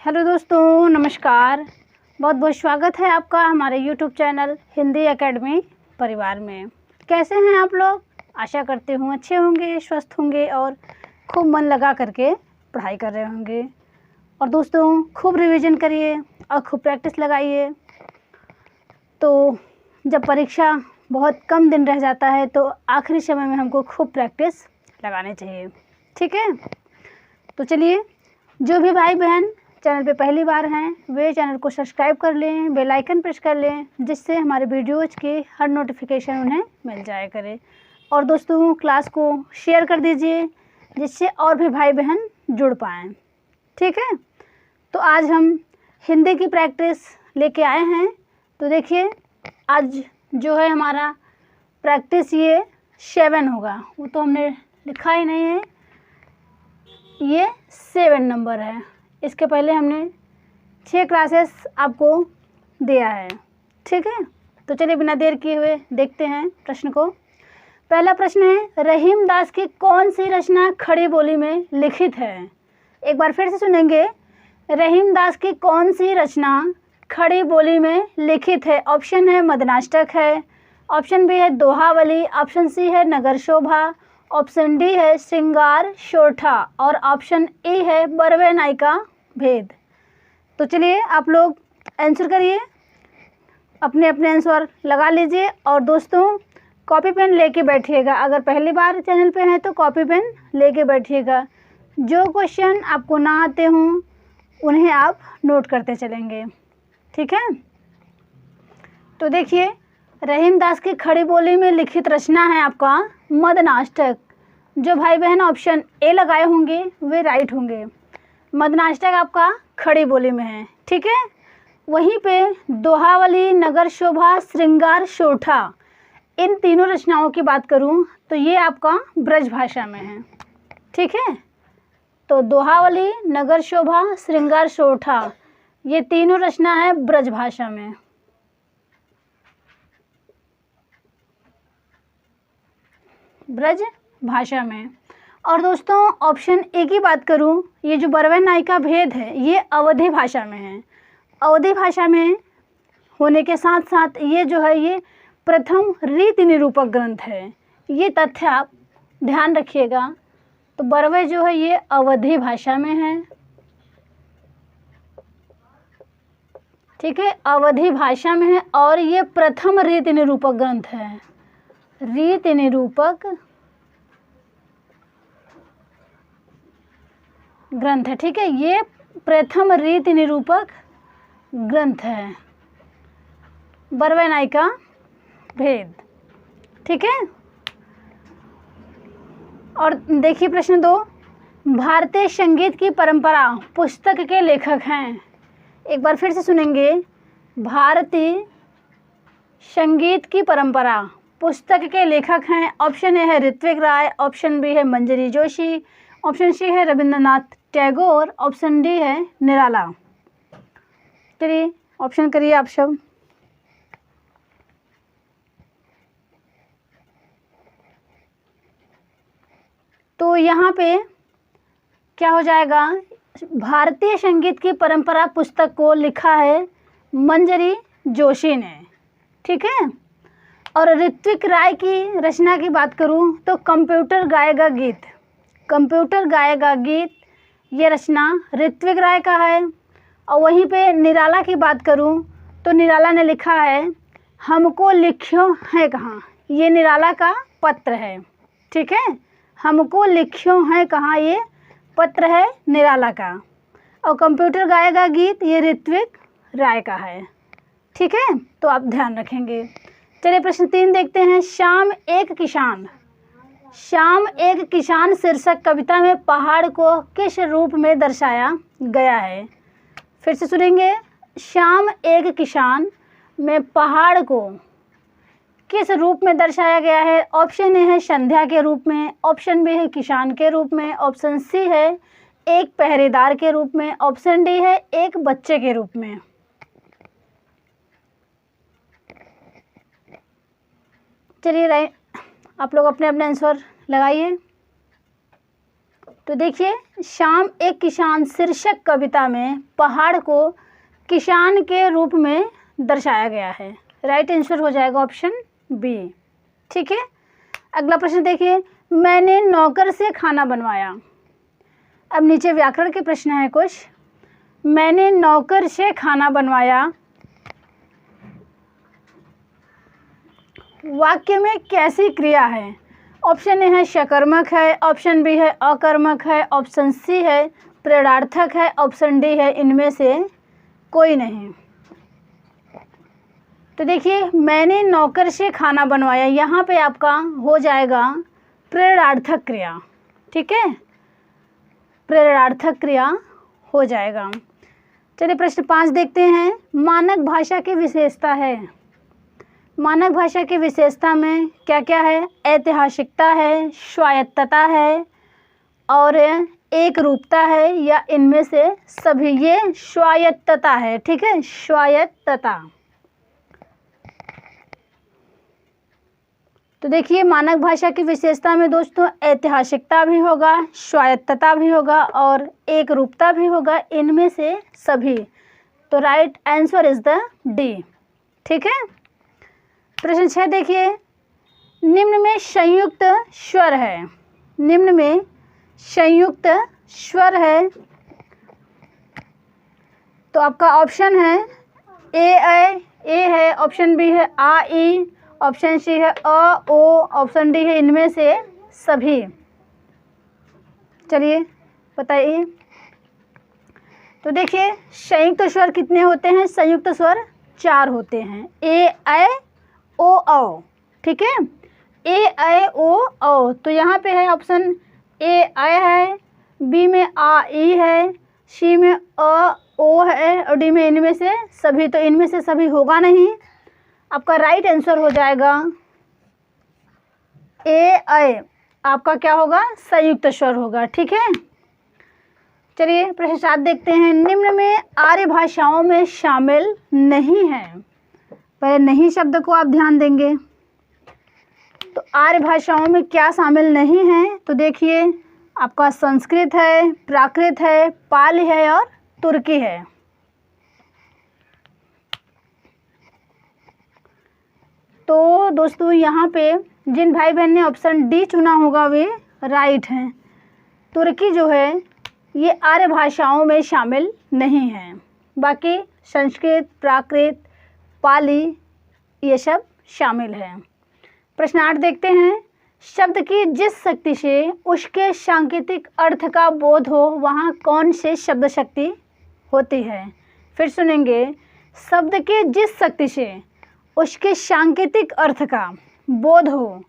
Hello दोस्तों, नमस्कार। बहुत बहुत स्वागत है आपका हमारे यूट्यूब चैनल हिंदी एकेडमी परिवार में। कैसे हैं आप लोग? आशा करते हूँ अच्छे होंगे, स्वस्थ होंगे और खूब मन लगा करके पढ़ाई कर रहे होंगे। और दोस्तों, खूब रिवीजन करिए और खूब प्रैक्टिस लगाइए। तो जब परीक्षा बहुत कम दिन रह जाता है तो आखिरी समय में हमको खूब प्रैक्टिस लगानी चाहिए, ठीक है? तो चलिए, जो भी भाई बहन चैनल पे पहली बार हैं वे चैनल को सब्सक्राइब कर लें, बेल आइकन प्रेस कर लें, जिससे हमारे वीडियोज़ की हर नोटिफिकेशन उन्हें मिल जाया करे। और दोस्तों, क्लास को शेयर कर दीजिए जिससे और भी भाई बहन जुड़ पाएँ, ठीक है? तो आज हम हिंदी की प्रैक्टिस लेके आए हैं। तो देखिए, आज जो है हमारा प्रैक्टिस ये 7 होगा। वो तो हमने लिखा ही नहीं है, ये 7 नंबर है। इसके पहले हमने 6 क्लासेस आपको दिया है, ठीक है? तो चलिए, बिना देर किए हुए देखते हैं प्रश्न को। पहला प्रश्न है, रहीम दास की कौन सी रचना खड़ी बोली में लिखित है? एक बार फिर से सुनेंगे। रहीम दास की कौन सी रचना खड़ी बोली में लिखित है? ऑप्शन है मदनाष्टक है, ऑप्शन बी है दोहावली, ऑप्शन सी है नगर शोभा, ऑप्शन डी है श्रृंगार शोठा और ऑप्शन ए है बरवे नायिका भेद। तो चलिए, आप लोग आंसर करिए, अपने अपने आंसर लगा लीजिए। और दोस्तों, कॉपी पेन लेके बैठिएगा। अगर पहली बार चैनल पे हैं तो कॉपी पेन लेके बैठिएगा। जो क्वेश्चन आपको ना आते हों उन्हें आप नोट करते चलेंगे, ठीक है? तो देखिए, रहीम दास की खड़ी बोली में लिखित रचना है आपका मदनाष्टक। जो भाई बहन ऑप्शन ए लगाए होंगे वे राइट होंगे। मदनाष्टक आपका खड़ी बोली में है, ठीक है? वहीं पे दोहावली, नगर शोभा, श्रृंगार शोठा, इन तीनों रचनाओं की बात करूं तो ये आपका ब्रज भाषा में है, ठीक है? तो दोहावली, नगर शोभा, श्रृंगार शोठा, ये तीनों रचना है ब्रज भाषा में। ब्रज भाषा में। और दोस्तों, ऑप्शन ए की बात करूं, ये जो बरवे नायिका भेद है ये अवधी भाषा में है। अवधी भाषा में होने के साथ साथ ये जो है ये प्रथम रीति निरूपक ग्रंथ है। ये तथ्य आप ध्यान रखिएगा। तो बरवे जो है ये अवधी भाषा में है, ठीक है? अवधी भाषा में है और ये प्रथम रीति निरूपक ग्रंथ है। रीति निरूपक ग्रंथ है, ठीक है? ये प्रथम रीति निरूपक ग्रंथ है, बरवे नायिका भेद, ठीक है? और देखिए प्रश्न 2, भारतीय संगीत की परंपरा पुस्तक के लेखक हैं। एक बार फिर से सुनेंगे। भारतीय संगीत की परंपरा पुस्तक के लेखक हैं। ऑप्शन ए है ऋत्विक राय, ऑप्शन बी है मंजरी जोशी, ऑप्शन सी है रविंद्रनाथ टैगोर, ऑप्शन डी है निराला। चलिए, ऑप्शन करिए आप सब। तो यहाँ पे क्या हो जाएगा? भारतीय संगीत की परंपरा पुस्तक को लिखा है मंजरी जोशी ने, ठीक है? और ऋत्विक राय की रचना की बात करूं तो कंप्यूटर गाएगा गीत। कंप्यूटर गाएगा गीत, ये रचना ऋत्विक राय का है। और वहीं पे निराला की बात करूं तो निराला ने लिखा है हमको लिखियो है कहाँ। ये निराला का पत्र है, ठीक है? हमको लिखियो है कहाँ, ये पत्र है निराला का। और कंप्यूटर गाएगा गीत ये ऋत्विक राय का है, ठीक है? तो आप ध्यान रखेंगे। चलिए, प्रश्न 3 देखते हैं। शाम एक किसान। शाम एक किसान शीर्षक कविता में पहाड़ को किस रूप में दर्शाया गया है? फिर से सुनेंगे। शाम एक किसान में पहाड़ को किस रूप में दर्शाया गया है? ऑप्शन ए है संध्या के रूप में, ऑप्शन बी है किसान के रूप में, ऑप्शन सी है एक पहरेदार के रूप में, ऑप्शन डी है एक बच्चे के रूप में। चलिए, आप लोग अपने अपने आंसर लगाइए। तो देखिए, शाम एक किसान शीर्षक कविता में पहाड़ को किसान के रूप में दर्शाया गया है। राइट आंसर हो जाएगा ऑप्शन बी। ठीक है, अगला प्रश्न देखिए, मैंने नौकर से खाना बनवाया। अब नीचे व्याकरण के प्रश्न है कुछ। मैंने नौकर से खाना बनवाया, वाक्य में कैसी क्रिया है? ऑप्शन ए है सकर्मक है, ऑप्शन बी है अकर्मक है, ऑप्शन सी है प्रेरणार्थक है, ऑप्शन डी है इनमें से कोई नहीं। तो देखिए, मैंने नौकर से खाना बनवाया, यहाँ पे आपका हो जाएगा प्रेरणार्थक क्रिया। ठीक है, प्रेरणार्थक क्रिया हो जाएगा। चलिए प्रश्न 5 देखते हैं। मानक भाषा की विशेषता है। मानक भाषा की विशेषता में क्या क्या है? ऐतिहासिकता है, स्वायत्तता है और एक रूपता है, या इनमें से सभी। ये स्वायत्तता है। ठीक है, स्वायत्तता। तो देखिए, मानक भाषा की विशेषता में दोस्तों ऐतिहासिकता भी होगा, स्वायत्तता भी होगा और एक रूपता भी होगा, इनमें से सभी। तो right answer is the D. ठीक है, प्रश्न 6 देखिए, निम्न में संयुक्त स्वर है। निम्न में संयुक्त स्वर है, तो आपका ऑप्शन है ए है, ऑप्शन बी है आ ई, ऑप्शन सी है अ ओ, ऑप्शन डी है इनमें से सभी। चलिए बताइए। तो देखिए, संयुक्त स्वर कितने होते हैं? संयुक्त स्वर 4 होते हैं। ए ऐ ओ औ। ठीक है, ए ऐ ओ औ। तो यहाँ पे है ऑप्शन ए ऐ है, बी में आ ई है, सी में अ ओ है और डी में इनमें से सभी। तो इनमें से सभी होगा नहीं, आपका राइट आंसर हो जाएगा ए ऐ। आपका क्या होगा? संयुक्त स्वर होगा। ठीक है, चलिए प्रश्न 7 देखते हैं। निम्न में आर्य भाषाओं में शामिल नहीं है। पहले नहीं शब्द को आप ध्यान देंगे। तो आर्य भाषाओं में क्या शामिल नहीं है? तो देखिए, आपका संस्कृत है, प्राकृत है, पाली है और तुर्की है। तो दोस्तों, यहाँ पे जिन भाई बहन ने ऑप्शन डी चुना होगा वे राइट हैं। तुर्की जो है ये आर्य भाषाओं में शामिल नहीं है, बाकी संस्कृत, प्राकृत, पाली ये सब शामिल है। प्रश्न 8 देखते हैं। शब्द की जिस शक्ति से उसके सांकेतिक अर्थ का बोध हो वहाँ कौन से शब्द शक्ति होती है? फिर सुनेंगे। शब्द के जिस शक्ति से उसके सांकेतिक अर्थ का बोध हो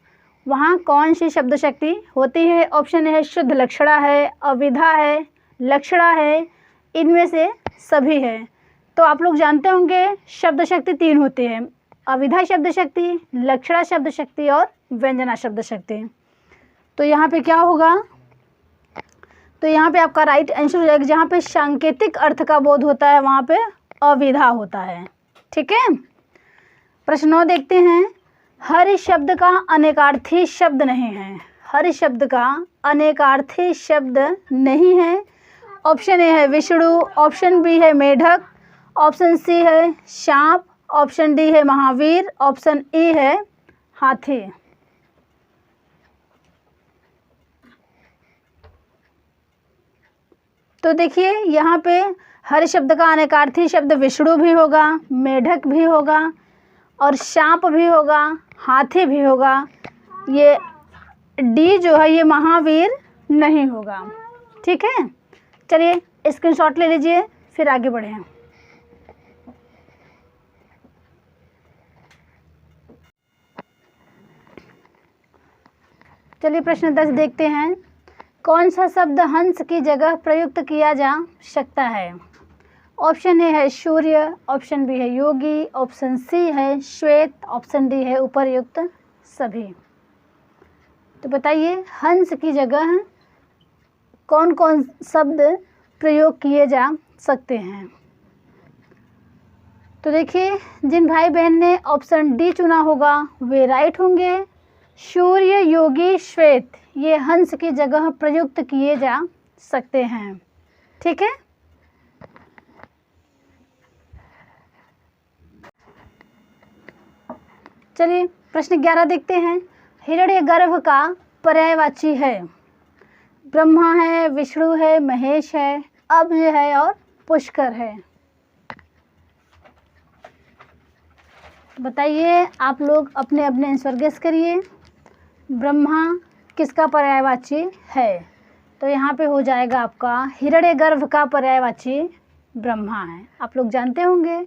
वहाँ कौन सी शब्द शक्ति होती है? ऑप्शन है शुद्ध लक्षणा है, अविधा है, लक्षणा है, इनमें से सभी है। तो आप लोग जानते होंगे शब्द शक्ति 3 होती है, अविधा शब्द शक्ति, लक्षणा शब्द शक्ति और व्यंजना शब्द शक्ति। तो यहाँ पे क्या होगा? तो यहाँ पे आपका राइट आंसर हो जाएगा, जहाँ पे सांकेतिक अर्थ का बोध होता है वहाँ पे अविधा होता है। ठीक है, प्रश्न 9 देखते हैं। हर शब्द का अनेकार्थी शब्द नहीं है। हर शब्द का अनेकार्थी शब्द नहीं है। ऑप्शन ए है विष्णु, ऑप्शन बी है मेढक, ऑप्शन सी है सांप, ऑप्शन डी है महावीर, ऑप्शन ई है हाथी। तो देखिए, यहाँ पे हर शब्द का अनेकार्थी शब्द विष्णु भी होगा, मेढक भी होगा और सांप भी होगा, हाथी भी होगा। ये डी जो है ये महावीर नहीं होगा। ठीक है, चलिए स्क्रीनशॉट ले लीजिए, फिर आगे बढ़ें। चलिए प्रश्न 10 देखते हैं। कौन सा शब्द हंस की जगह प्रयुक्त किया जा सकता है? ऑप्शन ए है सूर्य, ऑप्शन बी है योगी, ऑप्शन सी है श्वेत, ऑप्शन डी है उपर्युक्त सभी। तो बताइए, हंस की जगह कौन कौन शब्द प्रयोग किए जा सकते हैं? तो देखिए, जिन भाई बहन ने ऑप्शन डी चुना होगा वे राइट होंगे। सूर्य, योगी, श्वेत ये हंस की जगह प्रयुक्त किए जा सकते हैं। ठीक है। चलिए प्रश्न 11 देखते हैं। हिरण्यगर्भ का पर्यायवाची है। ब्रह्मा है, विष्णु है, महेश है, अब्ज है और पुष्कर है। बताइए, आप लोग अपने अपने आंसर गेस करिए। ब्रह्मा किसका पर्यायवाची है? तो यहाँ पे हो जाएगा आपका हिरण्यगर्भ का पर्यायवाची ब्रह्मा है। आप लोग जानते होंगे।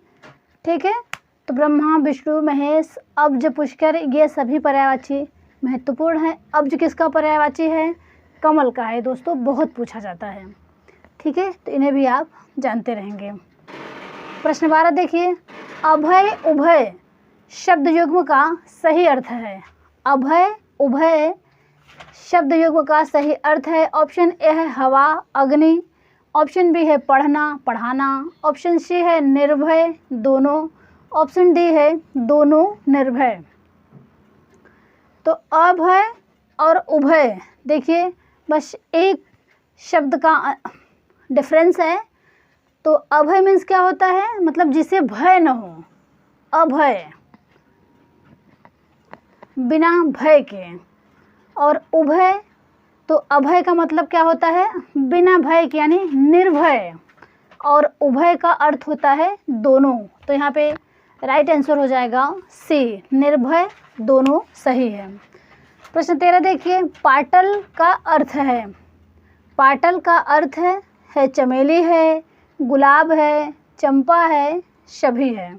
ठीक है। तो ब्रह्मा, विष्णु, महेश, अब्ज, पुष्कर ये सभी पर्यायवाची महत्वपूर्ण है। अब्ज किसका पर्यायवाची है? कमल का है दोस्तों, बहुत पूछा जाता है। ठीक है, तो इन्हें भी आप जानते रहेंगे। प्रश्न 12 देखिए। अभय उभय शब्द युग्म का सही अर्थ है। अभय उभय शब्द युग्म का सही अर्थ है। ऑप्शन ए है हवा, अग्नि। ऑप्शन बी है पढ़ना, पढ़ाना। ऑप्शन सी है निर्भय, दोनों। ऑप्शन डी है दोनों निर्भय। तो अभय और उभय देखिए, बस एक शब्द का डिफरेंस है। तो अभय मीन्स क्या होता है? मतलब जिसे भय न हो, अभय, बिना भय के। और उभय, तो अभय का मतलब क्या होता है? बिना भय के, यानी निर्भय। और उभय का अर्थ होता है दोनों। तो यहाँ पे राइट आंसर हो जाएगा सी, निर्भय, दोनों सही है। प्रश्न 13 देखिए। पाटल का अर्थ है। पाटल का अर्थ है चमेली है, गुलाब है, चंपा है, शभी है।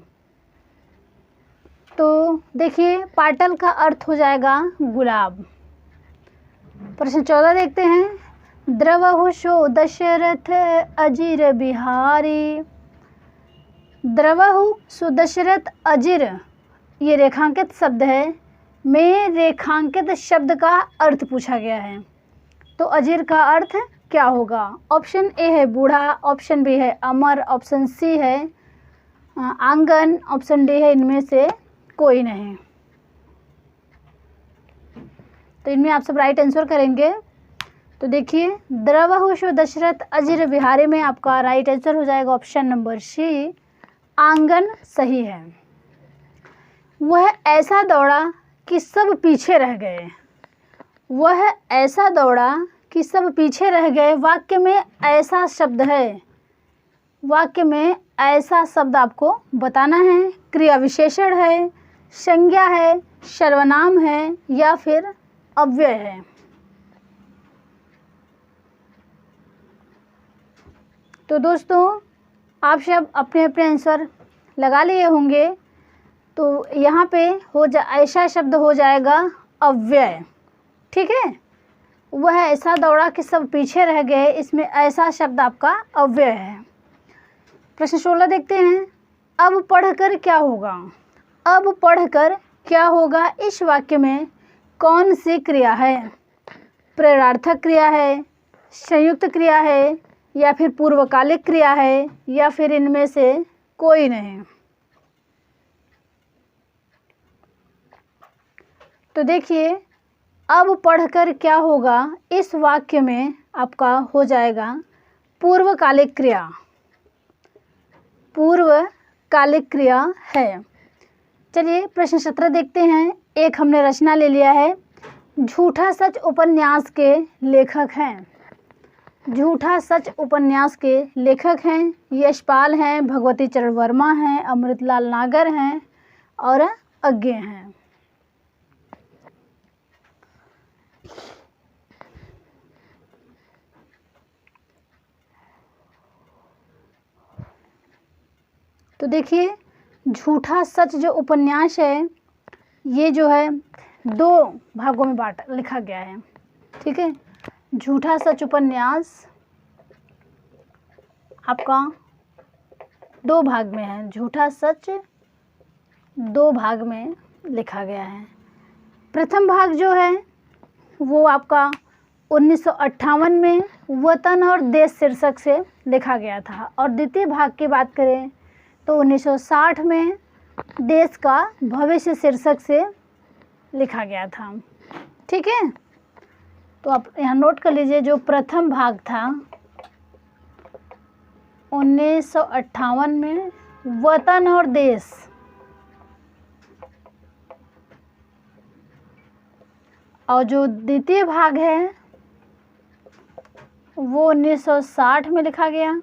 तो देखिए, पाटल का अर्थ हो जाएगा गुलाब। प्रश्न 14 देखते हैं। द्रवहुषो दशरथ अजिर बिहारी। द्रवहु सुदशरथ अजिर ये रेखांकित शब्द है। में रेखांकित शब्द का अर्थ पूछा गया है। तो अजिर का अर्थ क्या होगा? ऑप्शन ए है बूढ़ा, ऑप्शन बी है अमर, ऑप्शन सी है आंगन, ऑप्शन डी है इनमें से कोई नहीं। तो इनमें आप सब राइट आंसर करेंगे। तो देखिए, द्रवहुषो दशरथ अजिर बिहारी में आपका राइट आंसर हो जाएगा ऑप्शन नंबर सी, आंगन सही है। वह ऐसा दौड़ा कि सब पीछे रह गए। वह ऐसा दौड़ा कि सब पीछे रह गए। वाक्य में ऐसा शब्द है। वाक्य में ऐसा शब्द आपको बताना है। क्रिया विशेषण है, संज्ञा है, सर्वनाम है या फिर अव्यय है। तो दोस्तों, आप सब अपने अपने आंसर लगा लिए होंगे। तो यहाँ पे ऐसा शब्द हो जाएगा अव्यय। ठीक है। वह ऐसा दौड़ा कि सब पीछे रह गए, इसमें ऐसा शब्द आपका अव्यय है। प्रश्न 16 देखते हैं। अब पढ़कर क्या होगा? अब पढ़कर क्या होगा इस वाक्य में कौन सी क्रिया है? प्रेरणार्थक क्रिया है, संयुक्त क्रिया है या फिर पूर्वकालिक क्रिया है या फिर इनमें से कोई नहीं। तो देखिए, अब पढ़कर क्या होगा इस वाक्य में आपका हो जाएगा पूर्वकालिक क्रिया। पूर्वकालिक क्रिया है। चलिए प्रश्न 17 देखते हैं। एक हमने रचना ले लिया है। झूठा सच उपन्यास के लेखक हैं। झूठा सच उपन्यास के लेखक हैं यशपाल हैं, भगवती चरण वर्मा हैं, अमृतलाल नागर हैं और अज्ञे हैं। तो देखिए, झूठा सच जो उपन्यास है ये जो है 2 भागों में लिखा गया है। ठीक है। झूठा सच उपन्यास आपका 2 भाग में है। झूठा सच 2 भाग में लिखा गया है। प्रथम भाग जो है वो आपका 1958 में वतन और देश शीर्षक से लिखा गया था। और द्वितीय भाग की बात करें तो 1960 में देश का भविष्य शीर्षक से लिखा गया था। ठीक है, तो आप यहाँ नोट कर लीजिए, जो प्रथम भाग था 1958 में वतन और देश, और जो द्वितीय भाग है वो 1960 में लिखा गया,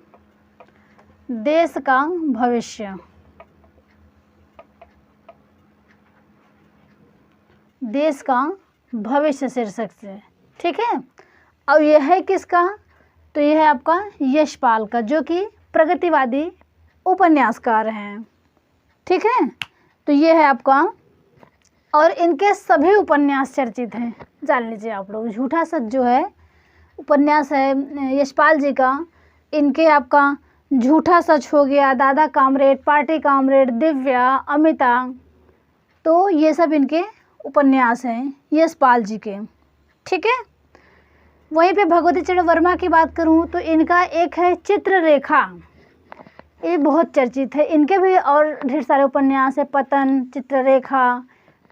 देश का भविष्य। देश का भविष्य शीर्षक से। ठीक है, अब यह है किसका, तो यह है आपका यशपाल का, जो कि प्रगतिवादी उपन्यासकार हैं। ठीक है, तो ये है आपका, और इनके सभी उपन्यास चर्चित हैं, जान लीजिए आप लोग। झूठा सच जो है उपन्यास है यशपाल जी का, इनके आपका झूठा सच हो गया, दादा comrade, party comrade, Divya, Amita, तो ये सब इनके उपन्यास हैं यशपाल जी के। ठीक है, वहीं पे भगवती चरण वर्मा की बात करूं तो इनका एक है चित्ररेखा, ये बहुत चर्चित है। इनके भी और ढेर सारे उपन्यास है, पतन, चित्ररेखा,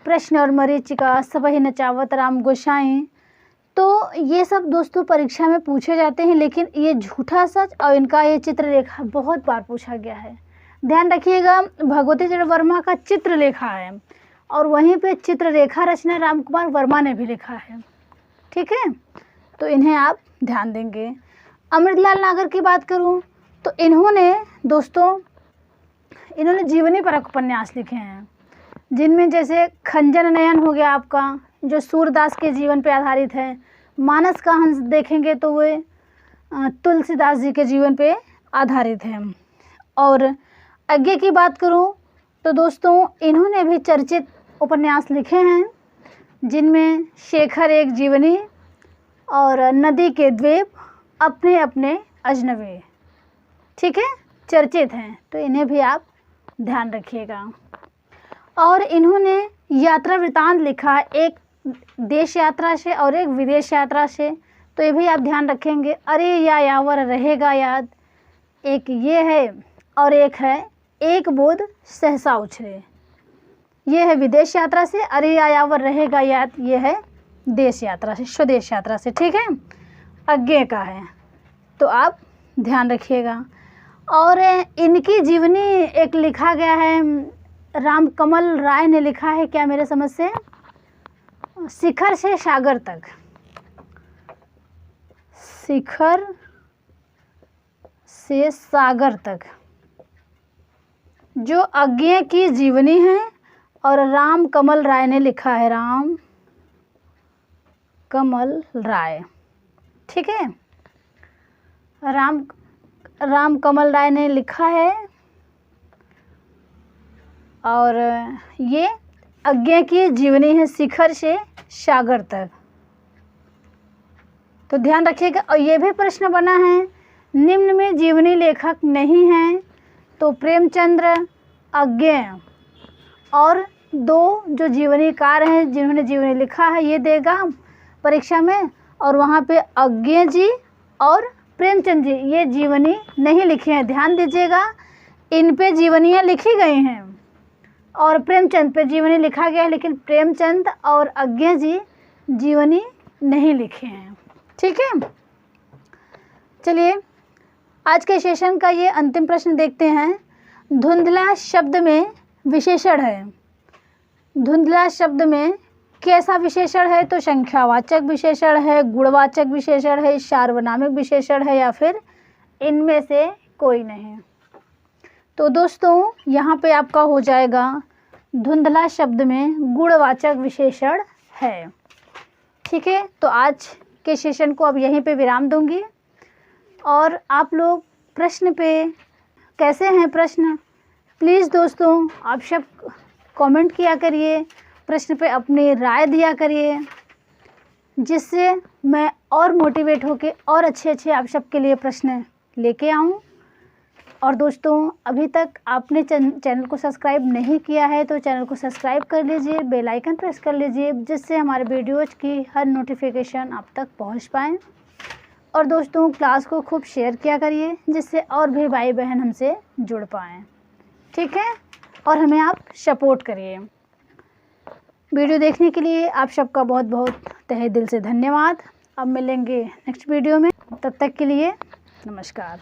प्रश्न और मरीचिका, सबही नचावत, राम गोसाई। तो ये सब दोस्तों परीक्षा में पूछे जाते हैं, लेकिन ये झूठा सच और इनका ये चित्ररेखा बहुत बार पूछा गया है। ध्यान रखिएगा, भगवती चरण वर्मा का चित्रलेखा है और वहीं पे चित्ररेखा रचना राम कुमार वर्मा ने भी लिखा है। ठीक है, तो इन्हें आप ध्यान देंगे। अमृतलाल नागर की बात करूं तो इन्होंने दोस्तों जीवनी परक उपन्यास लिखे हैं, जिनमें जैसे खंजन नयन हो गया आपका, जो सूरदास के जीवन पे आधारित है। मानस का हंस देखेंगे तो वे तुलसीदास जी के जीवन पे आधारित है। और आगे की बात करूं तो दोस्तों इन्होंने भी चर्चित उपन्यास लिखे हैं, जिनमें शेखर एक जीवनी और नदी के द्वीप, अपने अपने अजनबी। ठीक है, चर्चित हैं, तो इन्हें भी आप ध्यान रखिएगा। और इन्होंने यात्रा वृतांत लिखा, एक देश यात्रा से और एक विदेश यात्रा से, तो ये भी आप ध्यान रखेंगे। अरे या यावर रहेगा याद, एक ये है, और एक है एक बूंद सहसा उछले, ये है विदेश यात्रा से। अरे या यावर रहेगा याद, ये है देश यात्रा से, स्वदेश यात्रा से। ठीक है, आगे का है, तो आप ध्यान रखिएगा। और इनकी जीवनी एक लिखा गया है, राम कमल राय ने लिखा है, क्या मेरे समझ से, शिखर से सागर तक। शिखर से सागर तक जो अज्ञे की जीवनी है, और राम कमल राय ने लिखा है, राम कमल राय। ठीक है, राम कमल राय ने लिखा है, और ये अज्ञे की जीवनी है, शिखर से सागर तक। तो ध्यान रखिएगा। और ये भी प्रश्न बना है, निम्न में जीवनी लेखक नहीं हैं तो प्रेमचंद्र, अज्ञे, और दो जो जीवनीकार हैं जिन्होंने जीवनी लिखा है, ये देगा परीक्षा में। और वहाँ पे अज्ञे जी और प्रेमचंद जी ये जीवनी नहीं लिखे हैं, ध्यान दीजिएगा। इन पे जीवनियाँ लिखी गई हैं और प्रेमचंद पे जीवनी लिखा गया है, लेकिन प्रेमचंद और अज्ञे जी जीवनी नहीं लिखे हैं। ठीक है, चलिए आज के सेशन का ये अंतिम प्रश्न देखते हैं। धुंधला शब्द में विशेषण है, धुंधला शब्द में कैसा विशेषण है, तो संख्यावाचक विशेषण है, गुणवाचक विशेषण है, सार्वनामिक विशेषण है, या फिर इनमें से कोई नहीं। तो दोस्तों यहाँ पे आपका हो जाएगा धुंधला शब्द में गुणवाचक विशेषण है। ठीक है, तो आज के सेशन को अब यहीं पे विराम दूंगी। और आप लोग प्रश्न पे कैसे हैं, प्रश्न प्लीज़ दोस्तों आप सब कमेंट किया करिए, प्रश्न पे अपनी राय दिया करिए, जिससे मैं और मोटिवेट होके और अच्छे आप सबके लिए प्रश्न लेके आऊँ। और दोस्तों अभी तक आपने चैनल को सब्सक्राइब नहीं किया है तो चैनल को सब्सक्राइब कर लीजिए, बेल आइकन प्रेस कर लीजिए, जिससे हमारे वीडियोज़ की हर नोटिफिकेशन आप तक पहुंच पाए। और दोस्तों क्लास को खूब शेयर किया करिए, जिससे और भी भाई बहन हमसे जुड़ पाएँ। ठीक है, और हमें आप सपोर्ट करिए। वीडियो देखने के लिए आप सबका बहुत बहुत तहे दिल से धन्यवाद। अब मिलेंगे नेक्स्ट वीडियो में, तब तक के लिए नमस्कार।